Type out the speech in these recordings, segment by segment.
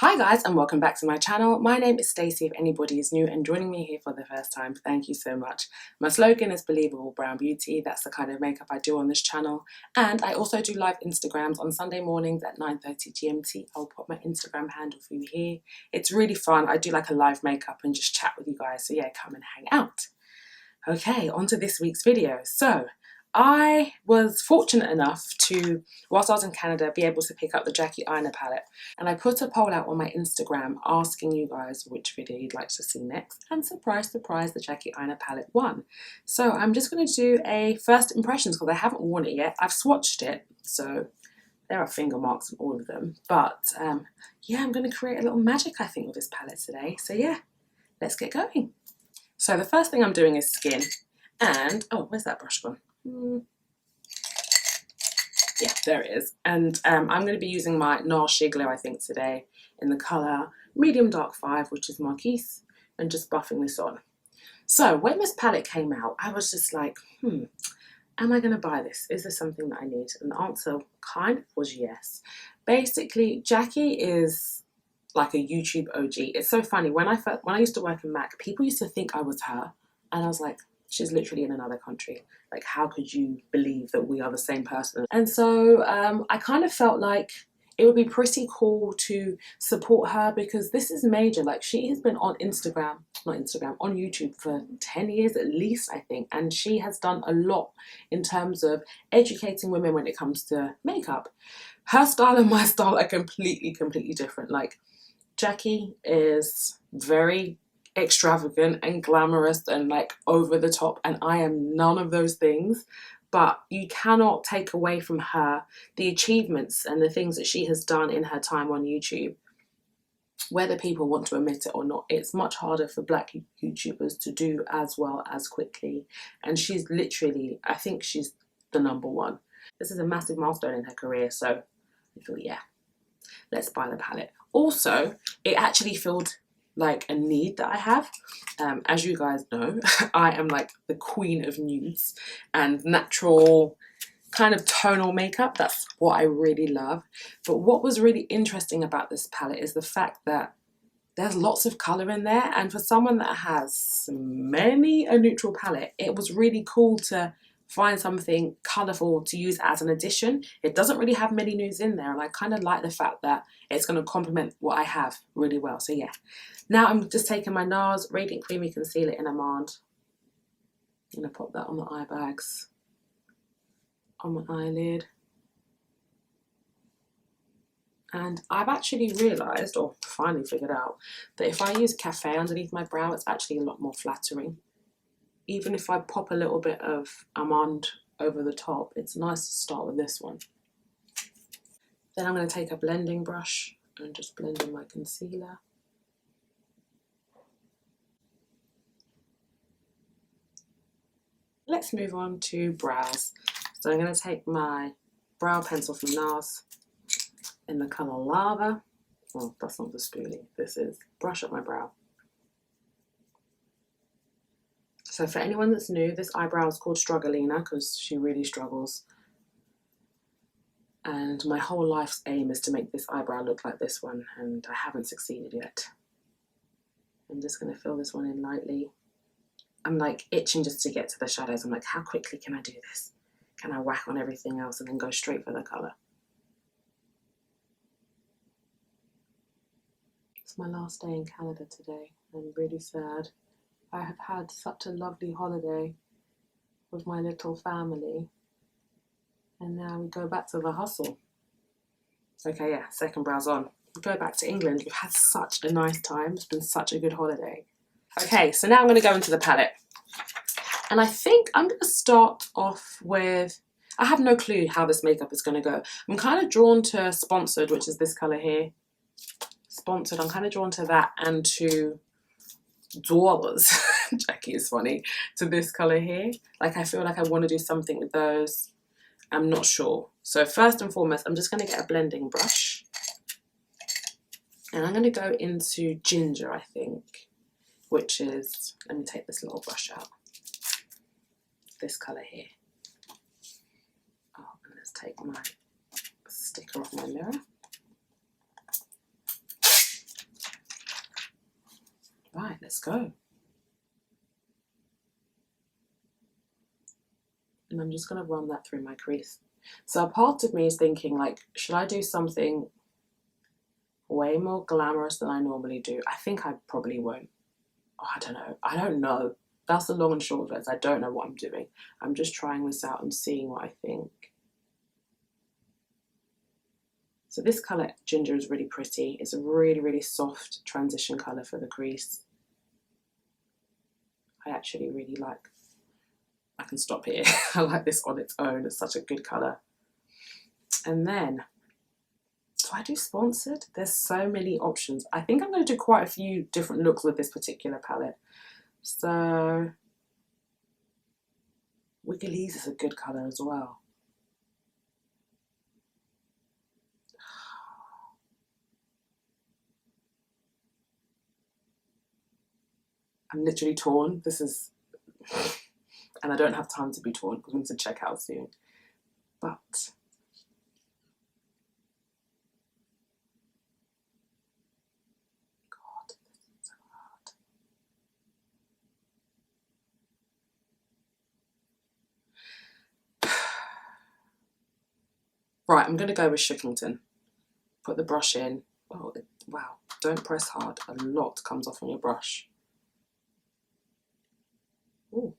Hi guys, and welcome back to my channel. My name is Stacey if anybody is new and joining me here for the first time. Thank you so much. My slogan is Believable Brown Beauty. That's the kind of makeup I do on this channel. And I also do live Instagrams on Sunday mornings at 9:30 GMT. I'll put my Instagram handle for you here. It's really fun. I do like a live makeup and just chat with you guys. So yeah, come and hang out. Okay, on to this week's video. So I was fortunate enough to, whilst I was in Canada, be able to pick up the Jackie Aina palette. And I put a poll out on my Instagram asking you guys which video you'd like to see next. And surprise, surprise, the Jackie Aina palette won. So I'm just going to do a first impressions because I haven't worn it yet. I've swatched it, so there are finger marks on all of them. But yeah, I'm going to create a little magic, I think, with this palette today. So yeah, let's get going. So the first thing I'm doing is skin. And, oh, where's that brush gone? Yeah, there it is. And I'm going to be using my NARS Sheer Glow, I think, today in the colour Medium Dark 5, which is Marquise, and just buffing this on. So when this palette came out, I was just like, am I going to buy this? Is this something that I need? And the answer kind of was yes. Basically, Jackie is like a YouTube OG. It's so funny. When I used to work in MAC, people used to think I was her. And I was like, she's literally in another country. Like, how could you believe that we are the same person? And so I kind of felt like it would be pretty cool to support her because this is major. Like, she has been on on YouTube for 10 years at least, I think. And she has done a lot in terms of educating women when it comes to makeup. Her style and my style are completely different. Like, Jackie is very extravagant and glamorous and like over the top, and I am none of those things, but you cannot take away from her the achievements and the things that she has done in her time on YouTube. Whether people want to admit it or not, it's much harder for black YouTubers to do as well as quickly, and she's literally, I think she's the #1. This is a massive milestone in her career, so I thought, yeah, let's buy the palette. Also, it actually filled like a need that I have. As you guys know, I am like the queen of nudes and natural kind of tonal makeup. That's what I really love. But what was really interesting about this palette is the fact that there's lots of colour in there, and for someone that has many a neutral palette, it was really cool to find something colourful to use as an addition. It doesn't really have many nudes in there, and I kind of like the fact that it's going to complement what I have really well. So yeah, now I'm just taking my NARS Radiant Creamy Concealer in Amanze. I'm going to pop that on the eye bags, on my eyelid. And I've actually realised, or finally figured out, that if I use Cafe underneath my brow, it's actually a lot more flattering. Even if I pop a little bit of Almond over the top, it's nice to start with this one. Then I'm going to take a blending brush and just blend in my concealer. Let's move on to brows. So I'm going to take my brow pencil from NARS in the colour Lava. Oh, that's not the spoolie. This is brush up my brow. So for anyone that's new, this eyebrow is called Strugglina because she really struggles. And my whole life's aim is to make this eyebrow look like this one, and I haven't succeeded yet. I'm just going to fill this one in lightly. I'm like itching just to get to the shadows. I'm like, how quickly can I do this? Can I whack on everything else and then go straight for the colour? It's my last day in Canada today. I'm really sad. I have had such a lovely holiday with my little family, and now we go back to the hustle. Okay, yeah, second brow's on. We go back to England. We've had such a nice time. It's been such a good holiday. Okay, so now I'm going to go into the palette. And I think I'm going to start off with, I have no clue how this makeup is going to go. I'm kind of drawn to Sponsored, which is this colour here. Sponsored, I'm kind of drawn to that, and to Dwarves, Jackie is funny, to this colour here. Like, I feel like I want to do something with those. I'm not sure. So first and foremost, I'm just going to get a blending brush. And I'm going to go into Ginger, I think, which is, let me take this little brush out. This colour here. Oh, and let's take my sticker off my mirror. Right, let's go. And I'm just going to run that through my crease. So a part of me is thinking, like, should I do something way more glamorous than I normally do? I think I probably won't. Oh, I don't know. I don't know. That's the long and short of it. I don't know what I'm doing. I'm just trying this out and seeing what I think. So this colour, Ginger, is really pretty. It's a really, really soft transition colour for the crease. I actually really like, I can stop here. I like this on its own. It's such a good colour. And then, do I do sponsored? There's so many options. I think I'm going to do quite a few different looks with this particular palette. So, Wiggley's is a good colour as well. I'm literally torn. This is, and I don't have time to be torn because we need to check out soon. But God, this is so hard. Right, I'm going to go with Shookington. Put the brush in. Oh, wow. Don't press hard. A lot comes off on your brush. Ooh.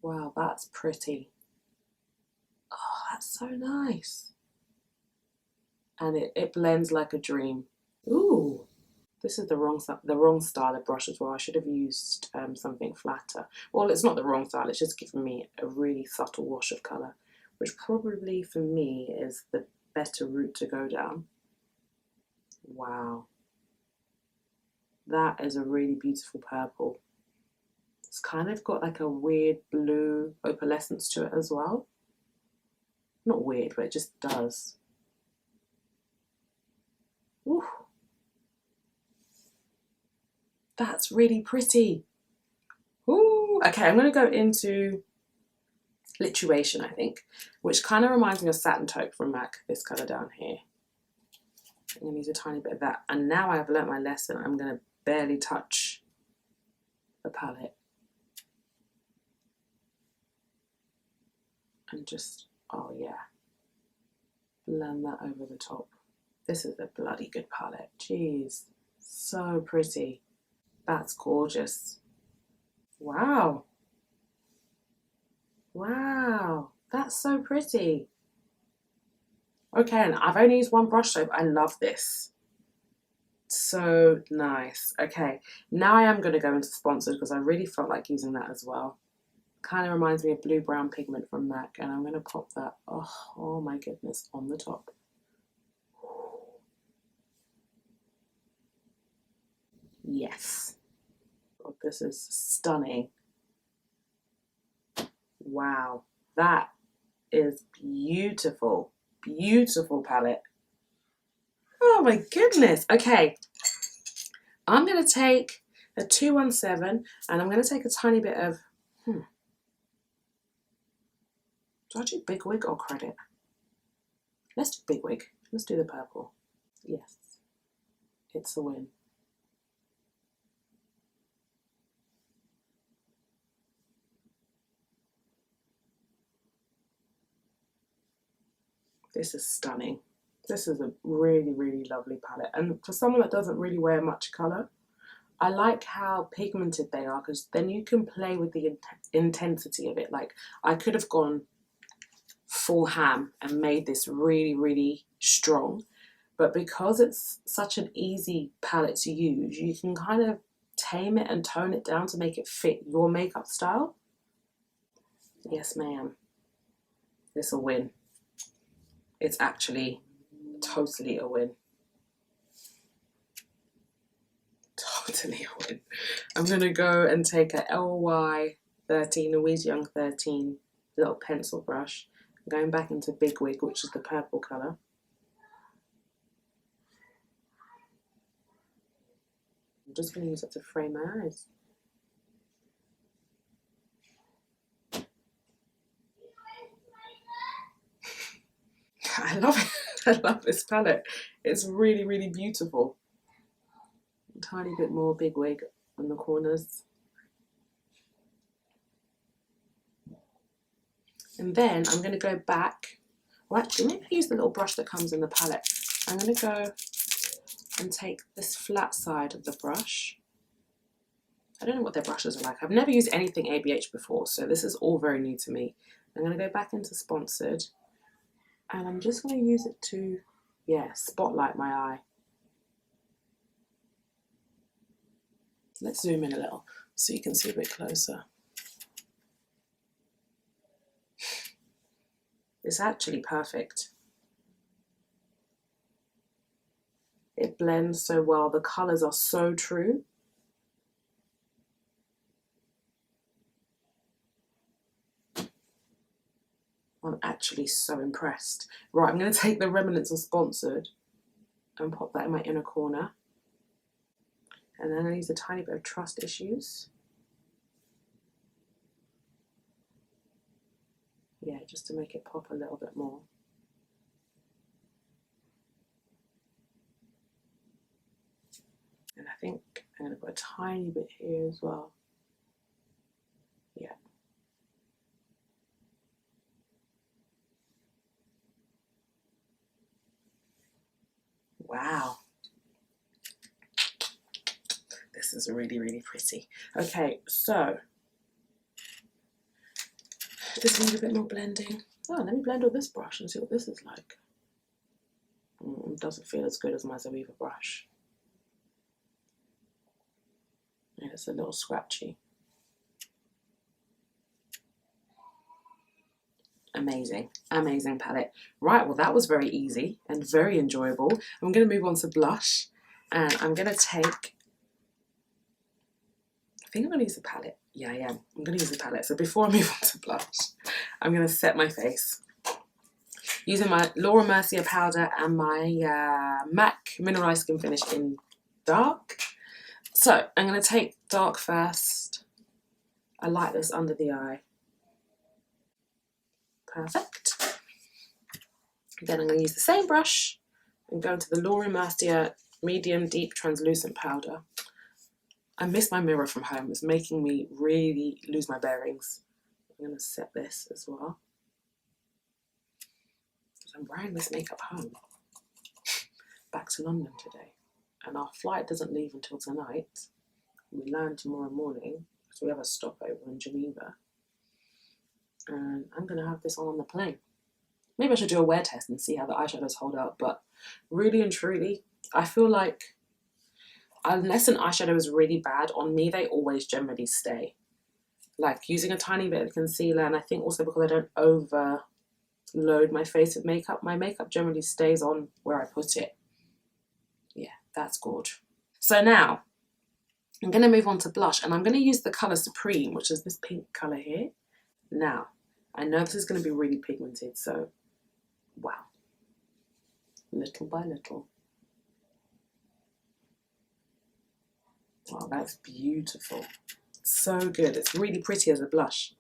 Wow, that's pretty. Oh, that's so nice. And it blends like a dream. Ooh. This is the wrong style of brush as well. I should have used something flatter. Well, it's not the wrong style. It's just giving me a really subtle wash of colour, which probably for me is the better route to go down. Wow. That is a really beautiful purple. It's kind of got like a weird blue opalescence to it as well. Not weird, but it just does. Ooh. That's really pretty. Ooh. Okay, I'm going to go into Lituation, I think, which kind of reminds me of Satin Taupe from MAC, this colour down here. I'm going to use a tiny bit of that. And now I've learnt my lesson, I'm going to barely touch the palette. And just, oh yeah, blend that over the top. This is a bloody good palette. Jeez, so pretty. That's gorgeous. Wow. Wow, that's so pretty. Okay, and I've only used one brush, so I love this. So nice. Okay, now I am going to go into Sponsored because I really felt like using that as well. Kind of reminds me of Blue Brown Pigment from MAC, and I'm going to pop that, oh my goodness, on the top. Yes. God, this is stunning. Wow, that is beautiful. Beautiful palette. Oh my goodness. Okay, I'm going to take a 217 and I'm going to take a tiny bit of, do I do Big Wig or Credit? Let's do Big Wig. Let's do the purple. Yes, it's a win. This is stunning. This is a really, really lovely palette. And for someone that doesn't really wear much colour, I like how pigmented they are because then you can play with the intensity of it. Like, I could have gone full ham and made this really, really strong. But because it's such an easy palette to use, you can kind of tame it and tone it down to make it fit your makeup style. Yes, ma'am. It's a win. It's actually totally a win. Totally a win. I'm going to go and take a LY13, Louise Young 13 little pencil brush. I'm going back into Big Wig, which is the purple colour. I'm just going to use it to frame my eyes. I love it. I love this palette. It's really, really beautiful. A tiny bit more big wig on the corners. And then I'm going to go back. Well, actually, maybe I use the little brush that comes in the palette. I'm going to go and take this flat side of the brush. I don't know what their brushes are like. I've never used anything ABH before, so this is all very new to me. I'm going to go back into Sponsored, and I'm just going to use it to, yeah, spotlight my eye. Let's zoom in a little so you can see a bit closer. It's actually perfect. It blends so well. The colours are so true. I'm actually so impressed. Right, I'm going to take the remnants of Sponsored and pop that in my inner corner. And then I use a tiny bit of Trust Issues. Yeah, just to make it pop a little bit more. And I think I'm going to put a tiny bit here as well. Yeah. Wow. This is really, really pretty. Okay, so this needs a bit more blending. Oh, let me blend with this brush and see what this is like. It doesn't feel as good as my Zoeva brush. Yeah, it's a little scratchy. Amazing, amazing palette. Right, well that was very easy and very enjoyable. I'm going to move on to blush, and I'm going to take, I think I'm going to use the palette. Yeah, I am. I'm going to use the palette. So before I move on to blush, I'm going to set my face using my Laura Mercier powder and my MAC Mineralized Skin Finish in dark. So I'm going to take dark first. I like this under the eye. Perfect. Then I'm going to use the same brush and go into the Laura Mercier Medium Deep Translucent Powder. I miss my mirror from home. It's making me really lose my bearings. I'm going to set this as well. I'm wearing this makeup home. Back to London today. And our flight doesn't leave until tonight. We land tomorrow morning because we have a stopover in Geneva. And I'm going to have this on the plane. Maybe I should do a wear test and see how the eyeshadows hold up. But really and truly, I feel like unless an eyeshadow is really bad, on me they always generally stay. Like using a tiny bit of concealer, and I think also because I don't overload my face with makeup, my makeup generally stays on where I put it. Yeah, that's good. So now, I'm going to move on to blush, and I'm going to use the colour Supreme, which is this pink colour here. Now, I know this is going to be really pigmented, so wow. Little by little. Wow, that's beautiful. So good. It's really pretty as a blush.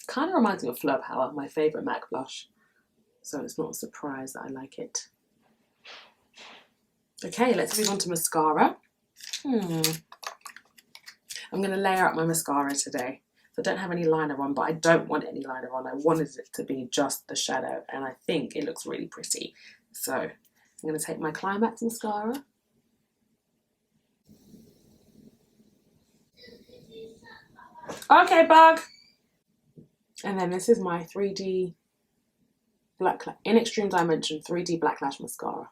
Kind of reminds me of Flow Power, my favourite MAC blush. So it's not a surprise that I like it. Okay, let's move on to mascara. I'm going to layer out my mascara today. So I don't have any liner on, but I don't want any liner on. I wanted it to be just the shadow, and I think it looks really pretty. So I'm going to take my Climax mascara. Okay, bug. And then this is my 3D Black in Extreme Dimension 3D Black Lash Mascara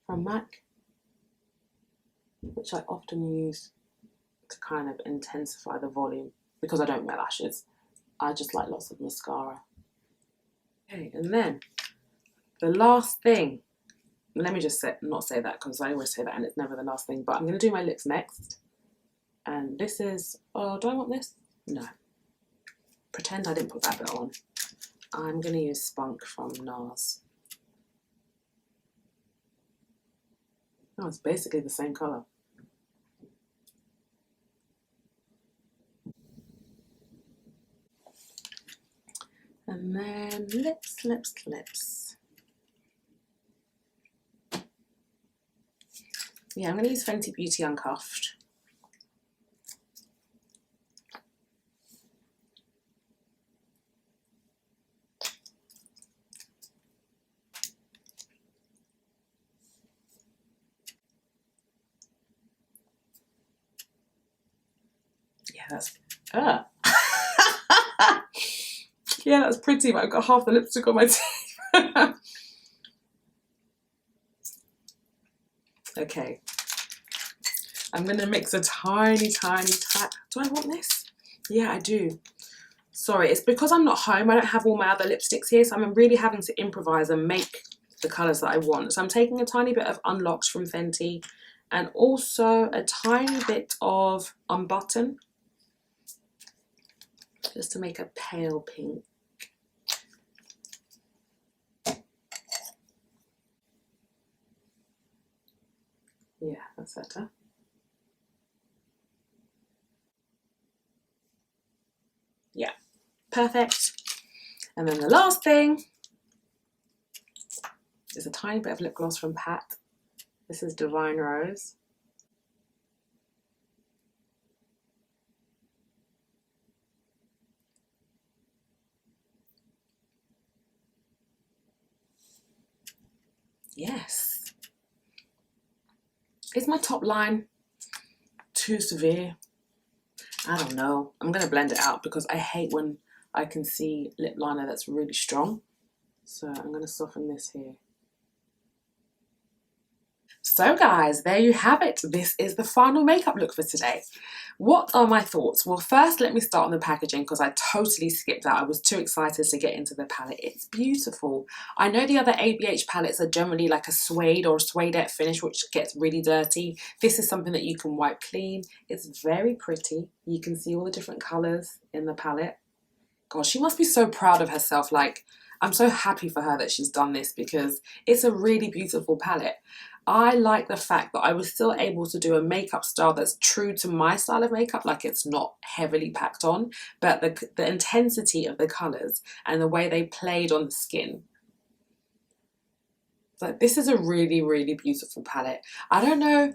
from MAC, which I often use to kind of intensify the volume because I don't wear lashes. I just like lots of mascara. Okay, and then the last thing, let me just not say that because I always say that and it's never the last thing, but I'm going to do my lips next. And this is, oh, do I want this? No. Pretend I didn't put that bit on. I'm going to use Spunk from NARS. Oh, it's basically the same colour. And then lips, lips, lips. Yeah, I'm going to use Fenty Beauty Uncuffed. Yeah, that's... Yeah, that's pretty, but I've got half the lipstick on my teeth. Okay. I'm going to mix a tiny... Do I want this? Yeah, I do. Sorry, it's because I'm not home. I don't have all my other lipsticks here, so I'm really having to improvise and make the colours that I want. So I'm taking a tiny bit of Unlocked from Fenty and also a tiny bit of Unbutton, just to make a pale pink. Yeah, that's better. Yeah, perfect. And then the last thing is a tiny bit of lip gloss from Pat. This is Divine Rose. Yes. Is my top line too severe? I don't know. I'm going to blend it out because I hate when I can see lip liner that's really strong. So I'm going to soften this here. So guys, there you have it. This is the final makeup look for today. What are my thoughts? Well, first let me start on the packaging because I totally skipped that. I was too excited to get into the palette. It's beautiful. I know the other ABH palettes are generally like a suede or a suedette finish, which gets really dirty. This is something that you can wipe clean. It's very pretty. You can see all the different colours in the palette. Gosh, she must be so proud of herself. Like, I'm so happy for her that she's done this because it's a really beautiful palette. I like the fact that I was still able to do a makeup style that's true to my style of makeup, like it's not heavily packed on, but the intensity of the colours and the way they played on the skin. Like, this is a really, really beautiful palette. I don't know,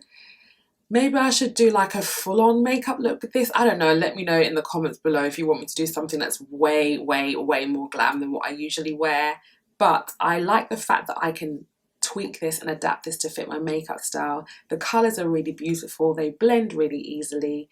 maybe I should do like a full-on makeup look with this. I don't know, let me know in the comments below if you want me to do something that's way, way, way more glam than what I usually wear. But I like the fact that I can tweak this and adapt this to fit my makeup style. The colours are really beautiful. They blend really easily.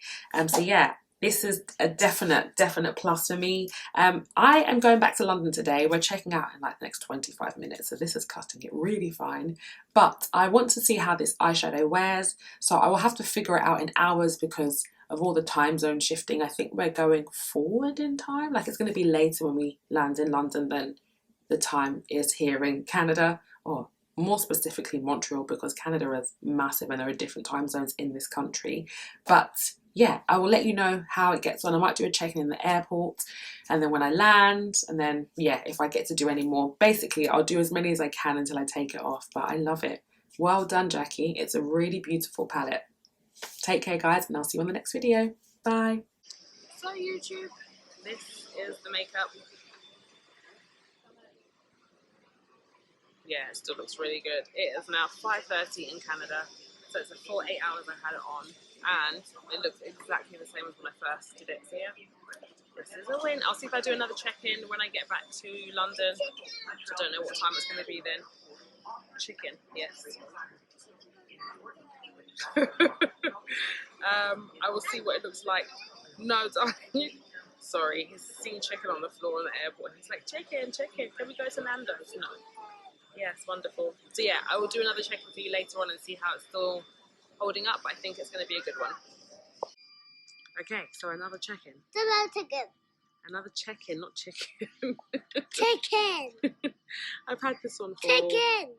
So yeah, this is a definite plus for me. I am going back to London today. We're checking out in like the next 25 minutes, so this is cutting it really fine. But I want to see how this eyeshadow wears, so I will have to figure it out in hours because of all the time zone shifting. I think we're going forward in time. Like, it's going to be later when we land in London than the time is here in Canada, or more specifically Montreal, because Canada is massive and there are different time zones in this country. But yeah, I will let you know how it gets on. I might do a check-in in the airport, and then when I land, and then yeah, if I get to do any more, basically I'll do as many as I can until I take it off. But I love it. Well done, Jackie. It's a really beautiful palette. Take care, guys, and I'll see you on the next video. Bye. So YouTube, this is the makeup. Yeah, it still looks really good. It is now 5:30 in Canada, so it's a full 8 hours I had it on, and it looks exactly the same as when I first did it. So yeah, this is a win. I'll see if I do another check-in when I get back to London. I don't know what time it's going to be then. Chicken, yes. I will see what it looks like. No, darling. Sorry, he's seen chicken on the floor in the airport. He's like, chicken, chicken, can we go to Nando's? No. Yes, wonderful. So yeah, I will do another check-in for you later on and see how it's still holding up. I think it's going to be a good one. Okay, so another check-in. Another check-in, not chicken. Chicken. I've had this one for Chicken.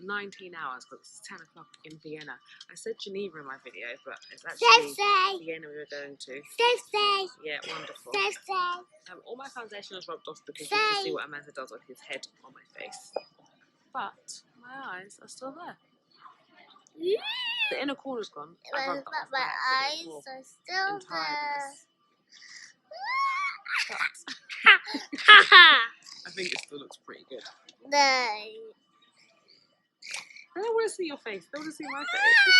19 hours, but it's 10 o'clock in Vienna. I said Geneva in my video, but it's actually Vienna we were going to. Yeah, wonderful. All my foundation is rubbed off because you can see what Amanze does with his head on my face. But my eyes are still there. The inner corner's gone. But my eyes are still there. But I think it still looks pretty good. No. I don't want to see your face. I don't want to see my face.